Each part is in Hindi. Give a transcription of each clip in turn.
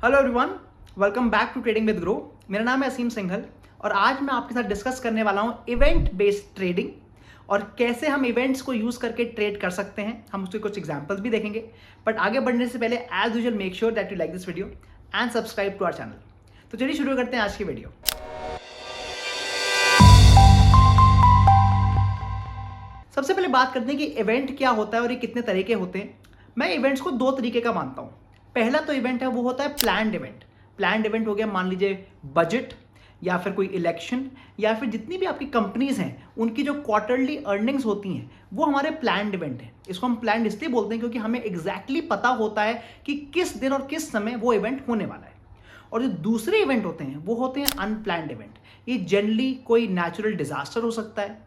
Hello everyone, welcome back to trading with Groww. मेरा नाम है असीम सिंघल और आज मैं आपके साथ डिस्कस करने वाला हूं इवेंट बेस्ड ट्रेडिंग और कैसे हम इवेंट्स को यूज करके ट्रेड कर सकते हैं। हम उसके कुछ एग्जांपल्स भी देखेंगे, बट आगे बढ़ने से पहले as usual make sure that you like this video and subscribe to our channel. तो चलिए शुरू करते हैं आज की वीडियो। सबसे पहले बात करते हैं कि इवेंट क्या होता है और ये कितने तरह के होते हैं। मैं इवेंट्स को दो तरीके का मानता हूं। पहला तो इवेंट है वो होता है प्लान्ड इवेंट। प्लान्ड इवेंट हो गया, मान लीजिए बजट या फिर कोई इलेक्शन या फिर जितनी भी आपकी कंपनीज हैं उनकी जो क्वार्टरली अर्निंग्स होती हैं वो हमारे प्लान्ड इवेंट है। इसको हम प्लान्ड इसलिए बोलते हैं क्योंकि हमें एग्जैक्टली पता होता है कि किस दिन और किस समय वो इवेंट होने वाला है। और जो दूसरे इवेंट होते हैं वो होते हैं अनप्लान्ड इवेंट। ये जनरली कोई नेचुरल डिजास्टर हो सकता है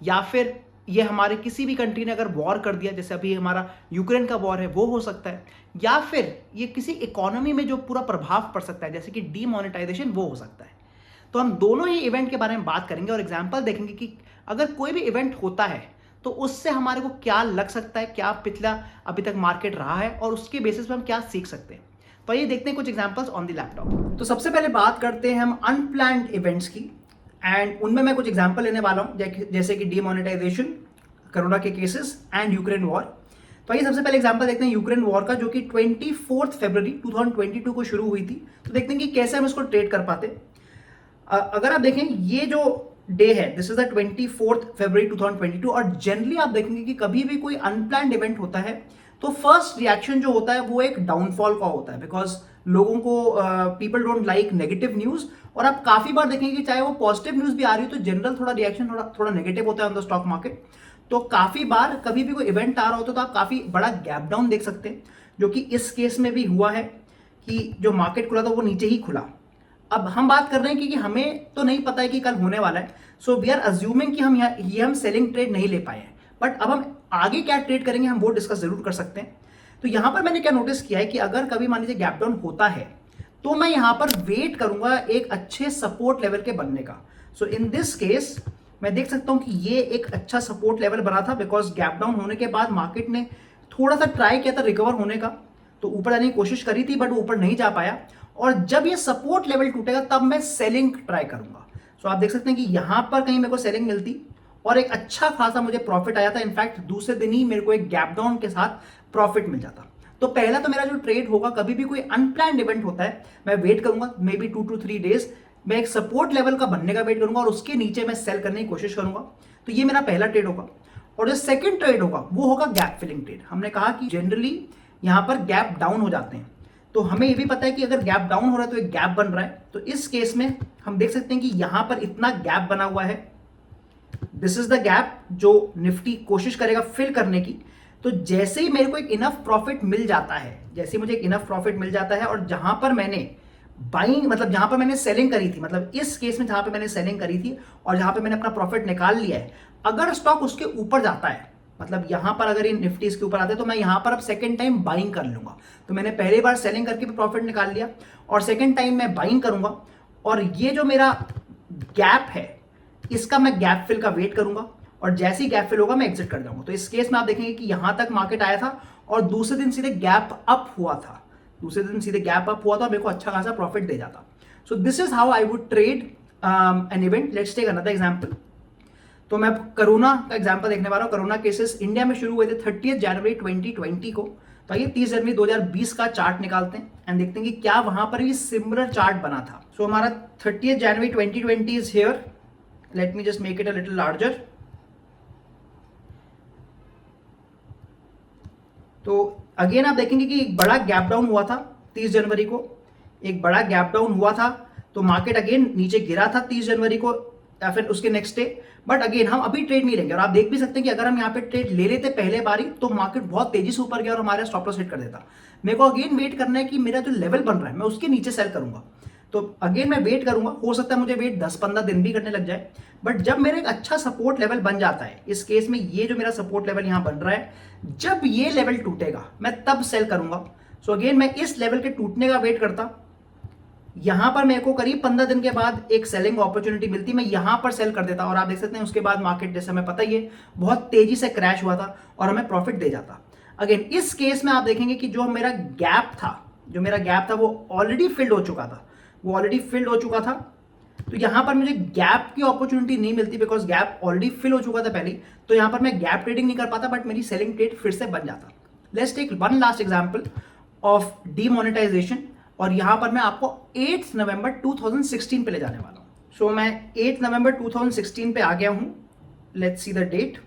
या फिर ये हमारे किसी भी कंट्री ने अगर वॉर कर दिया, जैसे अभी हमारा यूक्रेन का वॉर है, वो हो सकता है, या फिर ये किसी इकोनॉमी में जो पूरा प्रभाव पड़ सकता है जैसे कि डीमोनेटाइजेशन, वो हो सकता है। तो हम दोनों ही इवेंट के बारे में बात करेंगे और एग्जांपल देखेंगे कि अगर कोई भी इवेंट होता है तो उससे हमारे को क्या लग सकता है, क्या पिछला अभी तक मार्केट रहा है और उसके बेसिस पे हम क्या सीख सकते हैं। तो ये देखते हैं कुछ एग्जाम्पल्स ऑन द लैपटॉप। तो सबसे पहले बात करते हैं हम अनप्लान्ड इवेंट्स की एंड उनमें मैं कुछ एग्जाम्पल लेने वाला हूं, जैसे कि डीमोनेटाइजेशन, कोरोना के केसेस एंड यूक्रेन वॉर। तो आइए सबसे पहले एग्जांपल देखते हैं यूक्रेन वॉर का, जो कि 24 फरवरी 2022 को शुरू हुई थी। तो देखते हैं कि कैसे हम इसको ट्रेड कर पाते। अगर आप देखें ये जो डे है, दिस इज द 24 फरवरी 2022, और जनरली आप देखेंगे कि कभी भी कोई अनप्लान्ड इवेंट होता है तो फर्स्ट रिएक्शन जो होता है वो एक डाउनफॉल का होता है, बिकॉज लोगों को people don't like negative news. और आप काफी बार देखेंगे कि चाहे वो पॉजिटिव न्यूज भी आ रही हो तो जनरल थोड़ा रिएक्शन थोड़ा नेगेटिव होता है ऑन द स्टॉक मार्केट। तो काफी बार कभी भी कोई इवेंट आ रहा होता है तो आप काफी बड़ा गैप डाउन देख सकते हैं, जो कि इस केस में भी हुआ है कि जो मार्केट खुला था वो नीचे ही खुला। अब हम बात कर रहे हैं कि हमें तो नहीं पता है कि कल होने वाला है, सो वी आर अज्यूमिंग कि हम सेलिंग ट्रेड नहीं ले पाए हैं। बट अब हम आगे क्या ट्रेड करेंगे हम वो डिस्कस जरूर कर सकते हैं। तो यहां पर मैंने क्या नोटिस किया है कि अगर कभी मान लीजिए गैप डाउन होता है तो मैं यहां पर वेट करूंगा एक अच्छे सपोर्ट लेवल के बनने का। सो इन दिस केस मैं देख सकता हूं कि ये एक अच्छा सपोर्ट लेवल बना था, बिकॉज गैप डाउन होने के बाद मार्केट ने थोड़ा सा ट्राई किया था रिकवर होने का, तो ऊपर जाने की कोशिश करी थी बट वो ऊपर नहीं जा पाया। और जब ये सपोर्ट लेवल टूटेगा तब मैं सेलिंग ट्राई करूंगा। सो आप देख सकते हैं कि यहां पर कहीं मेरे को सेलिंग मिलती और एक अच्छा खासा मुझे प्रॉफिट आया था। इनफैक्ट दूसरे दिन ही मेरे को एक गैप डाउन के साथ प्रॉफिट मिल जाता। तो पहला तो मेरा जो ट्रेड होगा, कभी भी कोई अनप्लान्ड इवेंट होता है मैं वेट करूंगा, मे बी 2 to 3 डेज, मैं एक सपोर्ट लेवल का बनने का वेट करूंगा और उसके नीचे मैं सेल करने की कोशिश करूंगा। तो ये मेरा पहला ट्रेड होगा। और जो सेकंड ट्रेड होगा वो होगा गैप फिलिंग ट्रेड। हमने कहा कि जनरली यहां पर गैप डाउन हो जाते हैं, तो हमें ये भी पता है कि अगर गैप डाउन हो रहा है तो एक गैप बन रहा है। तो इस केस में हम देख सकते हैं कि यहां पर इतना गैप बना हुआ है, दिस इज द गैप जो निफ्टी कोशिश करेगा फिल करने की। तो जैसे ही मेरे को एक इनफ प्रॉफिट मिल जाता है, जैसे ही मुझे एक इनफ प्रॉफिट मिल जाता है और जहां पर मैंने बाइंग मतलब जहां पर मैंने सेलिंग करी थी, मतलब इस केस में जहां पर मैंने सेलिंग करी थी और जहां पर मैंने अपना प्रॉफिट निकाल लिया है, अगर स्टॉक उसके ऊपर जाता है, मतलब यहां पर अगर ये निफ्टी इसके ऊपर आते हैं तो मैं यहां पर अब सेकंड टाइम बाइंग कर लूंगा। तो मैंने पहली बार सेलिंग करके भी प्रॉफिट निकाल लिया और सेकंड टाइम मैं बाइंग करूंगा और ये जो मेरा गैप है इसका मैं गैप फिल का वेट करूंगा और जैसे ही गैप फिल होगा मैं एग्जिट कर जाऊंगा। तो इस केस में आप देखेंगे कि यहां तक मार्केट आया था और दूसरे दिन सीधे गैप अप हुआ था, और मेरे को अच्छा खासा प्रॉफिट दे जाता। So this is how I would trade an event. Let's take another example. तो मैं कोरोना का एग्जांपल देखने वाला हूं। कोरोना केसेस इंडिया में शुरू हुए थे 30 जनवरी 2020 को। तो आइए 30 जनवरी 2020 का चार्ट निकालते हैं एंड देखते हैं कि क्या वहां पर भी सिमिलर चार्ट बना था। सो हमारा 30 जनवरी 2020 is here. Let me just make it a little larger. तो अगेन आप देखेंगे कि एक बड़ा गैप डाउन हुआ था 30 जनवरी को, एक बड़ा गैप डाउन हुआ था तो मार्केट अगेन नीचे गिरा था 30 जनवरी को या फिर उसके नेक्स्ट डे। बट अगेन हम अभी ट्रेड नहीं लेंगे और आप देख भी सकते हैं कि अगर हम यहाँ पे ट्रेड ले लेते पहले बारी तो मार्केट बहुत तेजी से ऊपर गया और हमारे स्टॉप लॉस हिट कर देता। मेरे को अगेन वेट करना है कि मेरा जो लेवल बन रहा है मैं उसके नीचे सेल करूंगा। तो अगेन मैं वेट करूंगा, हो सकता है मुझे वेट 10-15 दिन भी करने लग जाए। बट जब मेरा एक अच्छा सपोर्ट लेवल बन जाता है, इस केस में ये जो मेरा सपोर्ट लेवल यहां बन रहा है, जब ये लेवल टूटेगा मैं तब सेल करूंगा। सो अगेन मैं इस लेवल के टूटने का वेट करता, यहां पर मेरे को करीब 15 दिन के बाद एक सेलिंग अपॉर्चुनिटी मिलती, मैं यहां पर सेल कर देता और आप देख सकते हैं उसके बाद मार्केट जैसे हमें पता ही है बहुत तेजी से क्रैश हुआ था और हमें प्रॉफिट दे जाता। अगेन इस केस में आप देखेंगे कि जो मेरा गैप था जो मेरा गैप था वो ऑलरेडी फिल्ड हो चुका था, तो यहाँ पर मुझे गैप की अपॉर्चुनिटी नहीं मिलती बिकॉज गैप ऑलरेडी फिल हो चुका था पहले, तो यहाँ पर मैं गैप ट्रेडिंग नहीं कर पाता, बट मेरी सेलिंग ट्रेड फिर से बन जाता। Let's take one last example of demonetisation, और यहाँ पर मैं आपको 8 नवंबर 2016 पे ले जाने वाला हूँ। सो मैं 8 नवंबर 2016 पे आ गया हूँ। Let's see the date.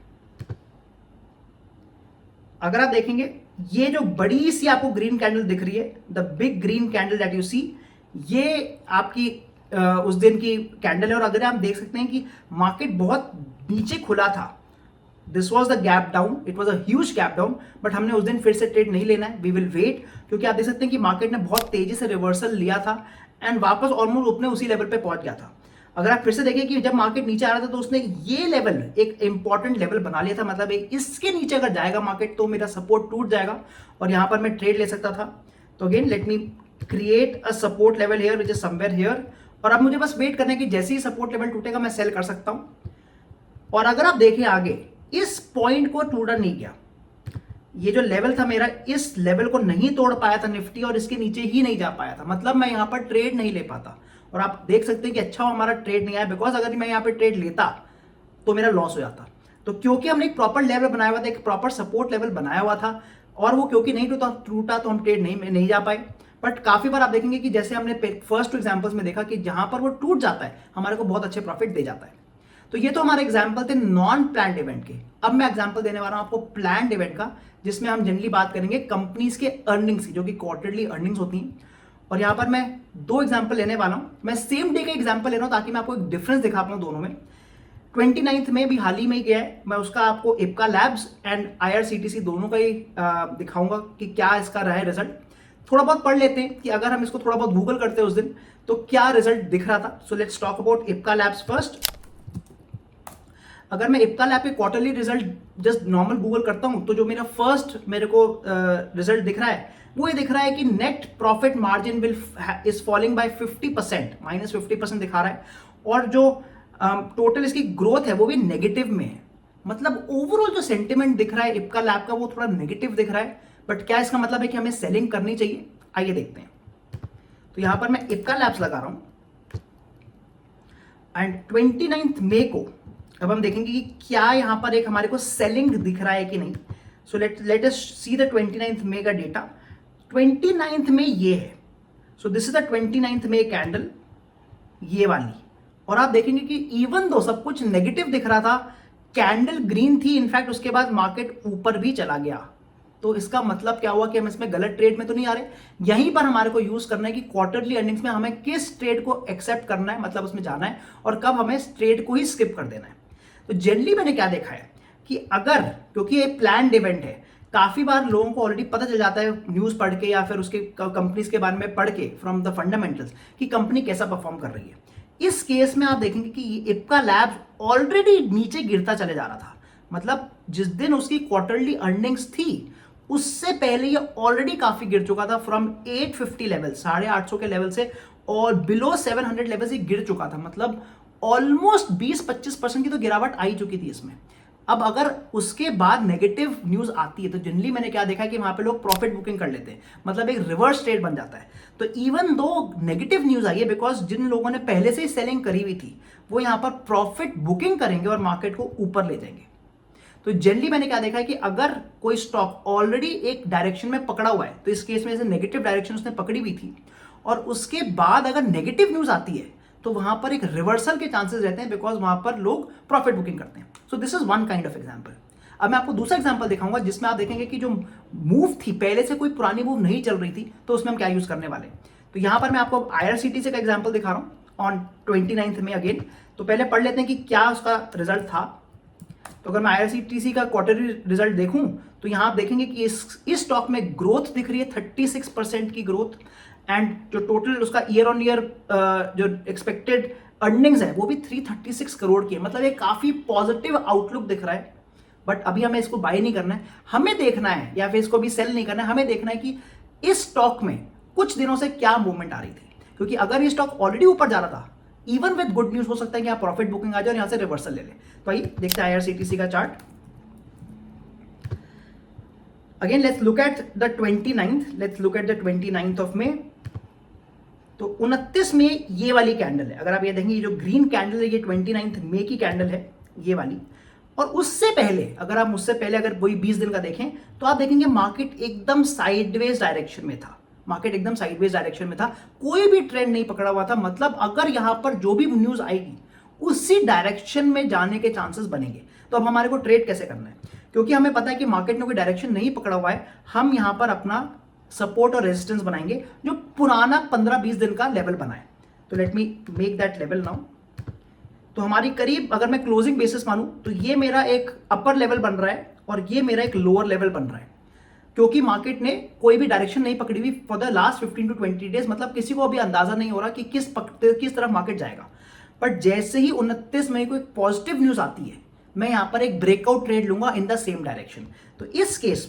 अगर आप देखेंगे ये जो बड़ी सी आपको ग्रीन कैंडल दिख रही है, the big green candle that you see, ये आपकी उस दिन की कैंडल है। और अगर आप देख सकते हैं कि मार्केट बहुत नीचे खुला था, this was the gap down, it was a huge gap down, but हमने उस दिन फिर से ट्रेड नहीं लेना है, वी विल वेट, क्योंकि आप देख सकते हैं कि मार्केट ने बहुत तेजी से रिवर्सल लिया था एंड वापस ऑलमोस्ट अपने उसी लेवल पे पहुंच गया था। अगर आप फिर से देखें कि जब मार्केट नीचे आ रहा था तो उसने ये लेवल एक इंपॉर्टेंट लेवल बना लिया था, मतलब इसके नीचे अगर जाएगा मार्केट तो मेरा सपोर्ट टूट जाएगा और यहां पर मैं ट्रेड ले सकता था। तो again let me create a support level here which is somewhere here, और अब मुझे बस वेट करना है कि जैसे ही सपोर्ट लेवल टूटेगा मैं सेल कर सकता हूं। और अगर आप देखें आगे, इस पॉइंट को टूटा नहीं गया, ये जो लेवल था मेरा, इस लेवल को नहीं तोड़ पाया था निफ्टी और इसके नीचे ही नहीं जा पाया था, मतलब मैं यहां पर ट्रेड नहीं ले पाता। और आप देख सकते हैं कि अच्छा हमारा ट्रेड नहीं आया, बिकॉज अगर मैं यहां पर ट्रेड लेता तो मेरा लॉस हो जाता। तो क्योंकि हमने एक प्रॉपर लेवल बनाया हुआ था, एक प्रॉपर सपोर्ट लेवल बनाया हुआ था, और वो क्योंकि नहीं टूटा तो हम ट्रेड नहीं जा पाए। बट काफी बार आप देखेंगे कि जैसे हमने फर्स्ट टू एग्जांपल्स में देखा कि जहां पर वो टूट जाता है हमारे को बहुत अच्छे प्रॉफिट दे जाता है। तो ये तो हमारे एग्जांपल थे नॉन प्लान्ड इवेंट के। अब मैं एग्जांपल देने वाला हूं आपको प्लान्ड इवेंट का, जिसमें हम जनरली बात करेंगे कंपनीज के अर्निंग्स की, जो कि क्वार्टरली अर्निंग्स होती हैं। और यहां पर मैं 2 एग्जांपल लेने वाला हूं। मैं सेम डे का एग्जांपल ले रहा हूं ताकि मैं आपको एक डिफरेंस दिखा पाऊं दोनों में। 29 में भी हाल ही में गया है, मैं उसका आपको इप्का लैब्स एंड IRCTC दोनों का ही दिखाऊंगा कि क्या इसका रहा है रिजल्ट। थोड़ा बहुत पढ़ लेते हैं कि अगर हम इसको थोड़ा बहुत गूगल करते हैं उस दिन तो क्या रिजल्ट दिख रहा था। So let's talk about Ipca labs first. अगर मैं इप्का लैब के quarterly result just normal Google करता हूं तो जो मेरा फर्स्ट मेरे को रिजल्ट दिख रहा है वो ये दिख रहा है कि net profit margin will is falling by 50%, -50% दिखा रहा है। और जो टोटल इसकी ग्रोथ है वो भी नेगेटिव में है, मतलब ओवरऑल जो सेंटिमेंट दिख रहा है इप्का लैब का वो थोड़ा नेगेटिव दिख रहा है। बट क्या इसका मतलब है कि हमें सेलिंग करनी चाहिए? आइए देखते हैं। तो यहां पर मैं इप्का लैब्स लगा रहा हूं एंड 29 मई को अब हम देखेंगे कि क्या यहां पर एक हमारे को सेलिंग दिख रहा है कि नहीं। So let us see the 29 मई का डेटा। 29 में ये है, so this is the 29 May candle, ये वाली। और आप देखेंगे कि इवन दो सब कुछ नेगेटिव दिख रहा था, कैंडल ग्रीन थी, इनफैक्ट उसके बाद मार्केट ऊपर भी चला गया। तो इसका मतलब क्या हुआ कि हम इसमें गलत ट्रेड में तो नहीं आ रहे। यहीं पर हमारे को यूज करना है कि क्वार्टरली अर्निंग्स में हमें किस ट्रेड को एक्सेप्ट करना है, मतलब उसमें जाना है, और कब हमें ट्रेड को ही स्किप कर देना है। तो जनरली मैंने क्या देखा है कि अगर, क्योंकि ये प्लान्ड इवेंट है, काफी बार लोगों को ऑलरेडी पता चल जाता है न्यूज पढ़ के या फिर उसके कंपनीज के बारे में पढ़ के फ्रॉम द फंडामेंटल्स कि कंपनी कैसा परफॉर्म कर रही है। इस केस में आप देखेंगे कि इप्का लैब्स ऑलरेडी नीचे गिरता चले जा रहा था, मतलब जिस दिन उसकी क्वार्टरली अर्निंग्स थी उससे पहले ये ऑलरेडी काफी गिर चुका था फ्रॉम 850 लेवल, 850 के लेवल से, और बिलो 700 लेवल से गिर चुका था, मतलब ऑलमोस्ट 20-25% की तो गिरावट आई चुकी थी इसमें। अब अगर उसके बाद नेगेटिव न्यूज आती है तो जनरली मैंने क्या देखा है कि वहां पे लोग प्रॉफिट बुकिंग कर लेते हैं, मतलब एक रिवर्स ट्रेड बन जाता है। तो इवन दो नेगेटिव न्यूज आई है, बिकॉज जिन लोगों ने पहले से ही सेलिंग करी हुई थी वो यहां पर प्रॉफिट बुकिंग करेंगे और मार्केट को ऊपर ले जाएंगे। तो जनरली मैंने क्या देखा है कि अगर कोई स्टॉक ऑलरेडी एक डायरेक्शन में पकड़ा हुआ है, तो इस केस में जैसे नेगेटिव डायरेक्शन उसने पकड़ी हुई थी और उसके बाद अगर नेगेटिव न्यूज आती है तो वहां पर एक रिवर्सल के चांसेस रहते हैं, बिकॉज वहां पर लोग प्रॉफिट बुकिंग करते हैं। सो this is one kind of example. अब मैं आपको दूसरा एग्जांपल दिखाऊंगा जिसमें आप देखेंगे कि जो मूव थी पहले से कोई पुरानी मूव नहीं चल रही थी, तो उसमें हम क्या यूज करने वाले। तो यहां पर मैं आपको IRCTC का एग्जांपल दिखा रहा हूं ऑन 29 में अगेन। तो पहले पढ़ लेते हैं कि क्या उसका रिजल्ट था। तो अगर मैं IRCTC का क्वार्टरली रिजल्ट देखूं तो यहां आप देखेंगे कि इस स्टॉक में ग्रोथ दिख रही है 36% की ग्रोथ, एंड जो टोटल उसका ईयर ऑन ईयर जो एक्सपेक्टेड अर्निंग्स है वो भी 336 करोड़ की है, मतलब एक काफी पॉजिटिव आउटलुक दिख रहा है। बट अभी हमें इसको बाय नहीं करना है, हमें देखना है, या फिर इसको भी सेल नहीं करना है, हमें देखना है कि इस स्टॉक में कुछ दिनों से क्या मूवमेंट आ रही थी। क्योंकि अगर ये स्टॉक ऑलरेडी ऊपर जा रहा था, इवन विद गुड न्यूज हो सकता है कि आप प्रॉफिट बुकिंग आ जाए और यहां से रिवर्सल ले ले। तो आइए देखते हैं IRCTC का chart. Again let's look at the 29th of May. तो 29 में ये वाली कैंडल है, अगर आप ये देखेंगे, ये जो ग्रीन कैंडल है ये 29 मई की कैंडल है, ये वाली। और उससे पहले अगर आप मुझसे पहले अगर वही 20 दिन का देखें तो आप देखेंगे मार्केट एकदम साइडवेज डायरेक्शन में था, मार्केट एकदम साइडवेज डायरेक्शन में था, कोई भी ट्रेंड नहीं पकड़ा हुआ था। मतलब अगर यहां पर जो भी न्यूज आएगी उसी डायरेक्शन में जाने के चांसेस बनेंगे। तो अब हमारे को ट्रेड कैसे करना है, क्योंकि हमें पता है कि मार्केट ने कोई डायरेक्शन नहीं पकड़ा हुआ है, हम यहां पर अपना सपोर्ट और रेजिस्टेंस बनाएंगे जो पुराना 15-20 दिन का लेवल बना है। तो let me make that level now. तो हमारी करीब अगर मैं क्लोजिंग बेसिस मानूं तो ये मेरा एक अपर लेवल बन रहा है और ये मेरा एक लोअर लेवल बन रहा है, क्योंकि मार्केट ने कोई भी डायरेक्शन नहीं पकड़ी हुई for the last 15 to 20 days. मतलब किसी को अभी अंदाजा नहीं हो रहा कि किस तरफ मार्केट जाएगा। बट जैसे ही 29 मई को एक पॉजिटिव न्यूज आती है, मैं यहां पर एक ब्रेकआउट ट्रेड लूंगा इन द सेम डायरेक्शन। तो इस केस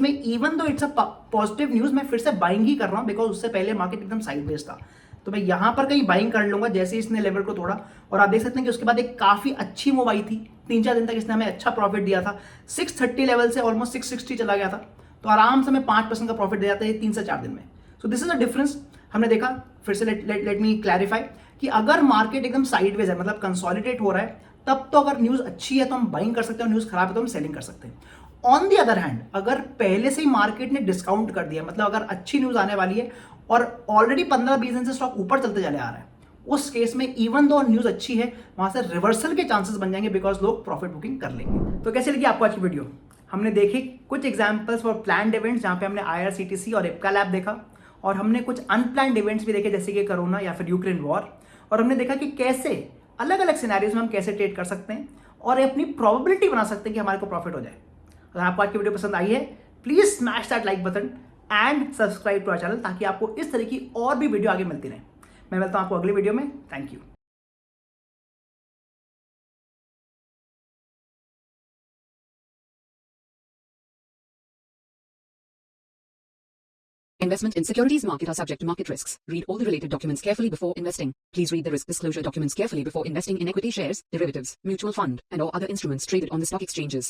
में even though it's a positive news, मैं फिर से बाइंग ही कर रहा हूं, बिकॉज उससे पहले मार्केट एकदम साइडवेज था। तो मैं यहां पर कहीं बाइंग कर लूंगा जैसे ही इसने लेवल को तोड़ा। और आप देख सकते हैं कि उसके बाद एक काफी अच्छी मूव आई थी, 3-4 दिन तक इसने हमें अच्छा प्रॉफिट दिया था। 630 लेवल से ऑलमोस्ट 660 चला गया था, तो आराम से हमें 5% का प्रॉफिट दे जाता है 3 से 4 दिन में। सो दिस इज अ डिफरेंस हमने देखा। फिर से लेट मी क्लैरिफाई कि अगर मार्केट एकदम साइडवेज है, मतलब कंसोलिडेट हो रहा है, तब तो अगर न्यूज अच्छी है तो हम बाइंग कर सकते हैं, न्यूज खराब है तो हम सेलिंग कर सकते हैं। ऑन दी अदर हैंड, अगर पहले से ही मार्केट ने डिस्काउंट कर दिया, मतलब अगर अच्छी न्यूज आने वाली है और ऑलरेडी 15-20 दिन से स्टॉक ऊपर चलते चले आ रहा है, उस केस में इवन दो न्यूज अच्छी है, वहां से रिवर्सल के चांसेस बन जाएंगे, बिकॉज लोग प्रॉफिट बुकिंग कर लेंगे। तो कैसे लगी आपको आज की वीडियो? हमने देखे कुछ एग्जांपल्स फॉर प्लान्ड इवेंट्स जहां पे हमने IRCTC और इप्का लैब देखा, और हमने कुछ अनप्लान्ड इवेंट्स भी देखे जैसे कि कोरोना या फिर यूक्रेन वॉर। और हमने देखा कि कैसे अलग अलग सिनेरियोज में हम कैसे ट्रेड कर सकते हैं और अपनी प्रोबेबिलिटी बना सकते हैं कि हमारे को प्रॉफिट हो जाए। अगर आपको आज की वीडियो पसंद आई है, please smash that like button and subscribe to our channel, ताकि आपको इस तरह की और भी वीडियो आगे मिलती रहे। मैं मिलता हूं आपको अगली वीडियो में। Thank you. Investment in securities market are subject to market risks. Read all the related documents carefully before investing. Please read the risk disclosure documents carefully before investing in equity shares, derivatives, mutual fund, and or other instruments traded on the stock exchanges.